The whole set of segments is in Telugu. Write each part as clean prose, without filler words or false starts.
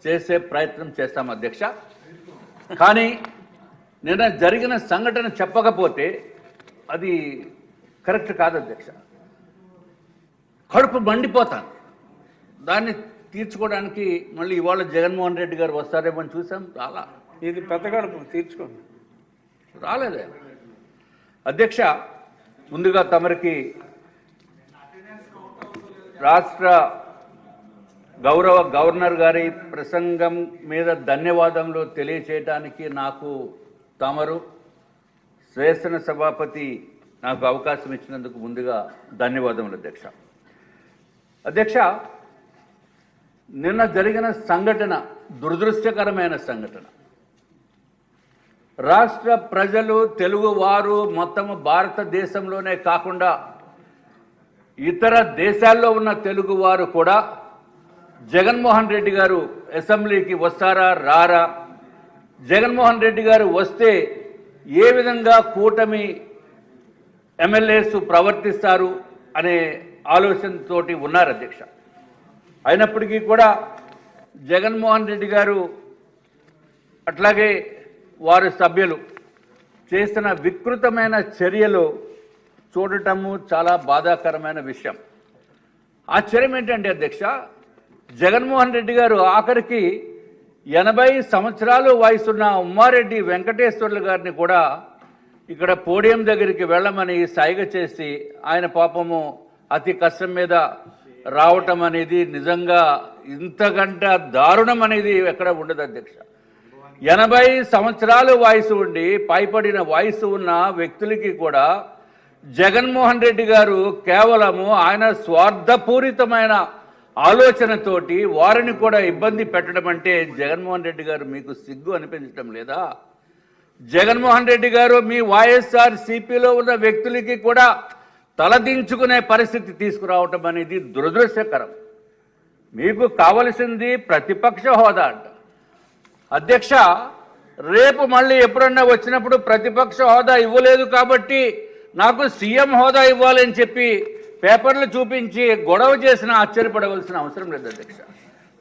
చేసే ప్రయత్నం చేస్తాం అధ్యక్ష. కానీ నిన్న జరిగిన సంఘటన చెప్పకపోతే అది కరెక్ట్ కాదు అధ్యక్ష. కడుపు మండిపోతాను. దాన్ని తీర్చుకోవడానికి మళ్ళీ ఇవాళ జగన్మోహన్ రెడ్డి గారు వస్తారేమో అని చూసాం. రాలా. ఇది పెద్ద కడుపు తీర్చుకోండి. రాలేదే అధ్యక్ష. ముందుగా తమరికి రాష్ట్ర గౌరవ గవర్నర్ గారి ప్రసంగం మీద ధన్యవాదములు తెలియచేయడానికి నాకు తమరు శాసన సభాపతి నాకు అవకాశం ఇచ్చినందుకు ముందుగా ధన్యవాదములు అధ్యక్ష. అధ్యక్ష, నిన్న జరిగిన సంఘటన దురదృష్టకరమైన సంఘటన. రాష్ట్ర ప్రజలు, తెలుగు వారు మొత్తం భారతదేశంలోనే కాకుండా ఇతర దేశాల్లో ఉన్న తెలుగు వారు కూడా జగన్మోహన్ రెడ్డి గారు అసెంబ్లీకి వస్తారా రారా, జగన్మోహన్ రెడ్డి గారు వస్తే ఏ విధంగా కూటమి ఎమ్మెల్యేస్ ప్రవర్తిస్తారు అనే ఆలోచనతోటి ఉన్నారు అధ్యక్ష. అయినప్పటికీ కూడా జగన్మోహన్ రెడ్డి గారు అట్లాగే వారి సభ్యులు చేసిన వికృతమైన చర్యలు చూడటము చాలా బాధాకరమైన విషయం. ఆశ్చర్యం ఏంటంటే అధ్యక్ష, జగన్మోహన్ రెడ్డి గారు ఆఖరికి 80 సంవత్సరాలు వయసున్న ఉమ్మారెడ్డి వెంకటేశ్వర్లు గారిని కూడా ఇక్కడ పోడియం దగ్గరికి వెళ్ళమని సైగ చేసి ఆయన పాపము అతి కష్టం మీద రావటం అనేది నిజంగా ఇంతకంటే దారుణం అనేది ఎక్కడ ఉండదు అధ్యక్ష. 80 సంవత్సరాలు వయసు ఉండి పైపడిన వయసు ఉన్న వ్యక్తులకి కూడా జగన్మోహన్ రెడ్డి గారు కేవలము ఆయన స్వార్థపూరితమైన ఆలోచనతోటి వారిని కూడా ఇబ్బంది పెట్టడం అంటే జగన్మోహన్ రెడ్డి గారు మీకు సిగ్గు అనిపించడం లేదా? జగన్మోహన్ రెడ్డి గారు మీ వైఎస్ఆర్ సిపిలో ఉన్న వ్యక్తులకి కూడా తలదించుకునే పరిస్థితి తీసుకురావటం అనేది దురదృష్టకరం. మీకు కావలసింది ప్రతిపక్ష హోదా అంట అధ్యక్ష. రేపు మళ్ళీ ఎప్పుడన్నా వచ్చినప్పుడు ప్రతిపక్ష హోదా ఇవ్వలేదు కాబట్టి నాకు సీఎం హోదా ఇవ్వాలని చెప్పి పేపర్లు చూపించి గొడవ చేసిన ఆశ్చర్యపడవలసిన అవసరం లేదు అధ్యక్ష.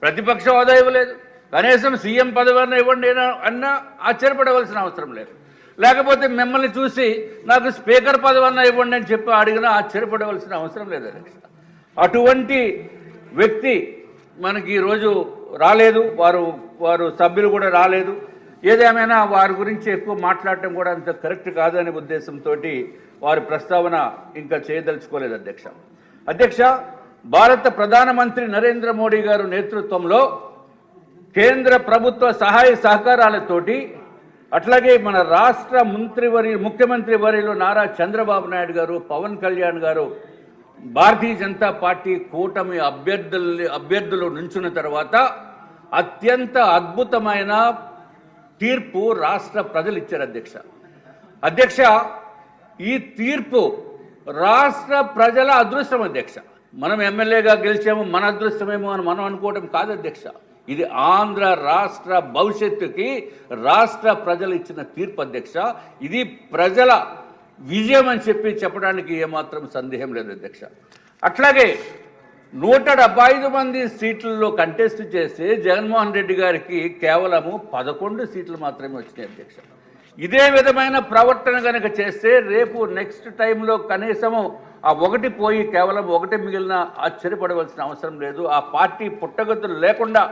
ప్రతిపక్ష హోదా ఇవ్వలేదు, కనీసం సీఎం పదవి ఇవ్వండి అన్నా ఆశ్చర్యపడవలసిన అవసరం లేదు. లేకపోతే మిమ్మల్ని చూసి నాకు స్పీకర్ పదవి ఇవ్వండి అని చెప్పి అడిగినా ఆశ్చర్యపడవలసిన అవసరం లేదు అధ్యక్ష. అటువంటి వ్యక్తి మనకి ఈరోజు రాలేదు, వారు సభ్యులు కూడా రాలేదు. ఏదేమైనా వారి గురించి ఎక్కువ మాట్లాడటం కూడా అంత కరెక్ట్ కాదనే ఉద్దేశంతో వారి ప్రస్తావన ఇంకా చేయదలుచుకోలేదు అధ్యక్ష. అధ్యక్ష, భారత ప్రధానమంత్రి నరేంద్ర మోడీ గారు నేతృత్వంలో కేంద్ర ప్రభుత్వ సహాయ సహకారాలతోటి అట్లాగే మన రాష్ట్ర ముఖ్యమంత్రి వర్యులు నారా చంద్రబాబు నాయుడు గారు, పవన్ కళ్యాణ్ గారు భారతీయ జనతా పార్టీ కూటమి అభ్యర్థులు నుంచున్న తర్వాత అత్యంత అద్భుతమైన తీర్పు రాష్ట్ర ప్రజలు ఇచ్చారు అధ్యక్ష. అధ్యక్ష, ఈ తీర్పు రాష్ట్ర ప్రజల అదృష్టం అధ్యక్ష. మనం ఎమ్మెల్యేగా గెలిచాము, మన అదృష్టమేమో అని మనం అనుకోవడం కాదు అధ్యక్ష. ఇది ఆంధ్ర రాష్ట్ర భవిష్యత్తుకి రాష్ట్ర ప్రజలు ఇచ్చిన తీర్పు అధ్యక్ష. ఇది ప్రజల విజయం అని చెప్పడానికి ఏమాత్రం సందేహం లేదు అధ్యక్ష. అట్లాగే 175 మంది సీట్లలో కంటెస్ట్ చేసి జగన్మోహన్ రెడ్డి గారికి కేవలము 11 సీట్లు మాత్రమే వచ్చినాయి అధ్యక్ష. ఇదే విధమైన ప్రవర్తన కనుక చేస్తే రేపు నెక్స్ట్ టైంలో కనీసము ఆ ఒకటి పోయి కేవలం ఒకటి మిగిలిన ఆశ్చర్యపడవలసిన అవసరం లేదు. ఆ పార్టీ పుట్టగతులు లేకుండా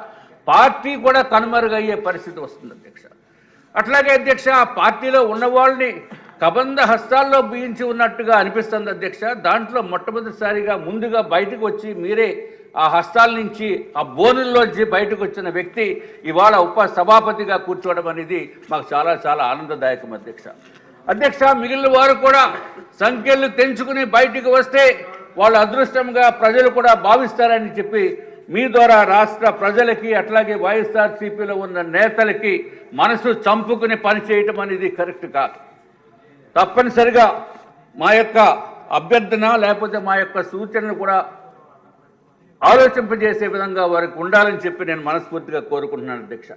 పార్టీ కూడా కనుమరుగయ్యే పరిస్థితి వస్తుంది అధ్యక్ష. అట్లాగే అధ్యక్ష, ఆ పార్టీలో ఉన్న వాళ్ళని కబంధ హస్తాల్లో బిగించి ఉన్నట్టుగా అనిపిస్తుంది అధ్యక్ష. దాంట్లో మొట్టమొదటిసారిగా ముందుగా బయటకు వచ్చి మీరే ఆ హస్తాల నుంచి ఆ బోనుల్లోంచి బయటకు వచ్చిన వ్యక్తి ఇవాళ ఉప సభాపతిగా కూర్చోవడం అనేది మాకు చాలా చాలా ఆనందదాయకం అధ్యక్ష. అధ్యక్ష, మిగిలిన వారు కూడా సంఖ్యలు తెంచుకుని బయటికి వస్తే వాళ్ళ అదృష్టంగా ప్రజలు కూడా భావిస్తారని చెప్పి మీ ద్వారా రాష్ట్ర ప్రజలకి అట్లాగే వైఎస్ఆర్సీపీలో ఉన్న నేతలకి మనసు చంపుకుని పనిచేయటం అనేది కరెక్ట్ కాదు. తప్పనిసరిగా మా యొక్క అభ్యర్థన లేకపోతే మా యొక్క సూచనలు కూడా ఆలోచింపజేసే విధంగా వారికి ఉండాలని చెప్పి నేను మనస్ఫూర్తిగా కోరుకుంటున్నాను అధ్యక్ష.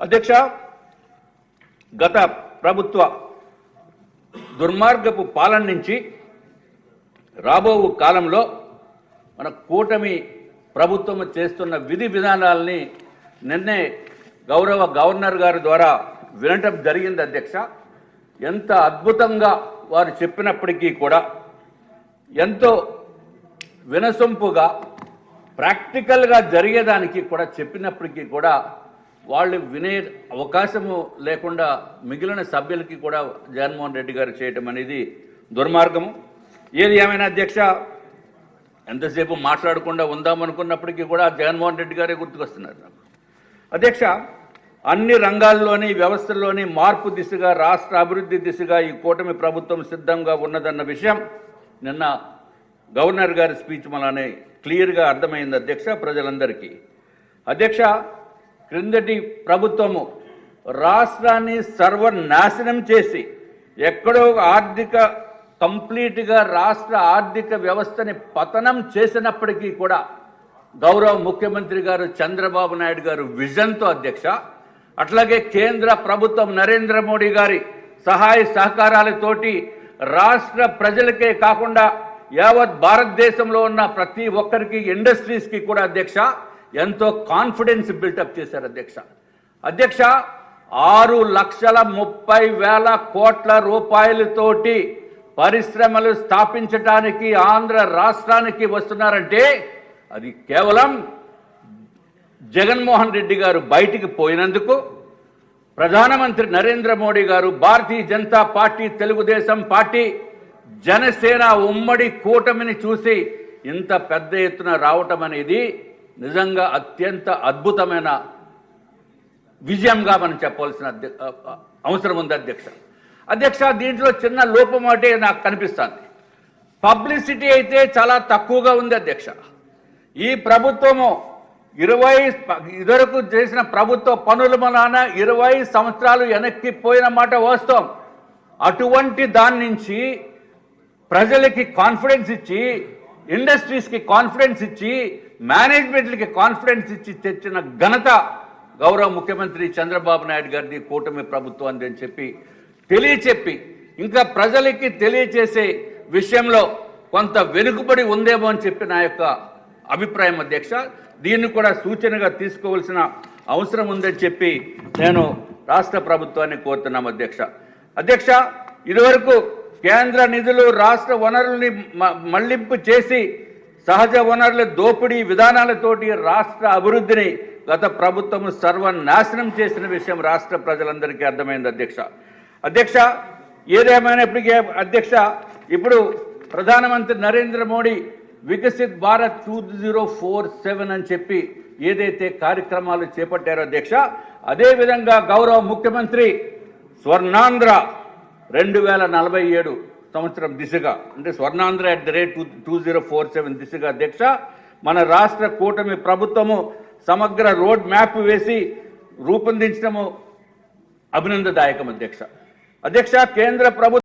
అధ్యక్ష, గత ప్రభుత్వ దుర్మార్గపు పాలన నుంచి రాబో కాలంలో మన కూటమి ప్రభుత్వం చేస్తున్న విధి విధానాలని నిన్నే గౌరవ గవర్నర్ గారి ద్వారా వినటం జరిగింది అధ్యక్ష. ఎంత అద్భుతంగా వారు చెప్పినప్పటికీ కూడా, ఎంతో వినసొంపుగా ప్రాక్టికల్గా జరిగేదానికి కూడా చెప్పినప్పటికీ కూడా వాళ్ళు వినే అవకాశము లేకుండా మిగిలిన సభ్యులకి కూడా జగన్మోహన్ రెడ్డి గారు చేయటం అనేది దుర్మార్గము. ఏది ఏమైనా అధ్యక్ష, ఎంతసేపు మాట్లాడకుండా ఉందామనుకున్నప్పటికీ కూడా జగన్మోహన్ రెడ్డి గారే గుర్తుకొస్తున్నారు నాకు. అధ్యక్ష, అన్ని రంగాల్లోని వ్యవస్థల్లోని మార్పు దిశగా, రాష్ట్ర అభివృద్ధి దిశగా ఈ కూటమి ప్రభుత్వం సిద్ధంగా ఉన్నదన్న విషయం నిన్న గవర్నర్ గారి స్పీచ్ వల్లనే క్లియర్గా అర్థమైంది అధ్యక్ష ప్రజలందరికీ. అధ్యక్ష, క్రిందటి ప్రభుత్వము రాష్ట్రాన్ని సర్వనాశనం చేసి ఎక్కడో కంప్లీట్గా రాష్ట్ర ఆర్థిక వ్యవస్థని పతనం చేసినప్పటికీ కూడా గౌరవ ముఖ్యమంత్రి గారు చంద్రబాబు నాయుడు గారు విజన్తో అధ్యక్ష, అట్లాగే కేంద్ర ప్రభుత్వం నరేంద్ర మోడీ గారి సహాయ సహకారాలతోటి రాష్ట్ర ప్రజలకే కాకుండా యావత్ భారతదేశంలో ఉన్న ప్రతి ఒక్కరికి, ఇండస్ట్రీస్కి కూడా అధ్యక్ష ఎంతో కాన్ఫిడెన్స్ బిల్టప్ చేశారు అధ్యక్ష. అధ్యక్ష, 6,30,000 కోట్ల రూపాయలతోటి పరిశ్రమలు స్థాపించడానికి ఆంధ్ర రాష్ట్రానికి వస్తున్నారంటే అది కేవలం జగన్మోహన్ రెడ్డి గారు బయటికి పోయినందుకు, ప్రధానమంత్రి నరేంద్ర మోడీ గారు, భారతీయ జనతా పార్టీ, తెలుగుదేశం పార్టీ, జనసేన ఉమ్మడి కూటమిని చూసి ఇంత పెద్ద ఎత్తున రావటం అనేది నిజంగా అత్యంత అద్భుతమైన విజయంగా మనం చెప్పవలసిన అవసరం ఉంది అధ్యక్ష. అధ్యక్ష, దీంట్లో చిన్న లోపం అంటే నాకు కనిపిస్తుంది. పబ్లిసిటీ అయితే చాలా తక్కువగా ఉంది అధ్యక్ష. ఈ ప్రభుత్వము ఇదివరకు చేసిన ప్రభుత్వ పనుల వలన 20 సంవత్సరాలు వెనక్కి పోయిన మాట వాస్తవం. అటువంటి దాని నుంచి ప్రజలకి కాన్ఫిడెన్స్ ఇచ్చి, ఇండస్ట్రీస్కి కాన్ఫిడెన్స్ ఇచ్చి, మేనేజ్మెంట్లకి కాన్ఫిడెన్స్ ఇచ్చి తెచ్చిన ఘనత గౌరవ ముఖ్యమంత్రి చంద్రబాబు నాయుడు గారిది, కూటమి ప్రభుత్వం అని చెప్పి తెలియచెప్పి, ఇంకా ప్రజలకి తెలియచేసే విషయంలో కొంత వెనుకబడి ఉందేమో అని చెప్పి నా యొక్క అభిప్రాయం అధ్యక్ష. దీన్ని కూడా సూచనగా తీసుకోవాల్సిన అవసరం ఉందని చెప్పి నేను రాష్ట్ర ప్రభుత్వాన్ని కోరుతున్నాం అధ్యక్ష. అధ్యక్ష, ఇదివరకు కేంద్ర నిధులు రాష్ట్ర వనరుల్ని మళ్లింపు చేసి సహజ వనరుల దోపిడీ విధానాలతోటి రాష్ట్ర అభివృద్ధిని గత ప్రభుత్వం సర్వనాశనం చేసిన విషయం రాష్ట్ర ప్రజలందరికీ అర్థమైంది అధ్యక్ష. అధ్యక్ష, ఏదేమైనప్పటికీ అధ్యక్ష, ఇప్పుడు ప్రధానమంత్రి నరేంద్ర మోడీ వికసిత్ భారత్ 2047 అని చెప్పి ఏదైతే కార్యక్రమాలు చేపట్టారో అధ్యక్ష, అదేవిధంగా గౌరవ ముఖ్యమంత్రి స్వర్ణాంధ్ర 2047 సంవత్సరం దిశగా, అంటే స్వర్ణాంధ్ర @2047 దిశగా అధ్యక్ష మన రాష్ట్ర కూటమి ప్రభుత్వము సమగ్ర రోడ్ మ్యాప్ వేసి రూపొందించడము అభినందనదాయకం అధ్యక్ష. అధ్యక్ష, కేంద్ర ప్రభుత్వం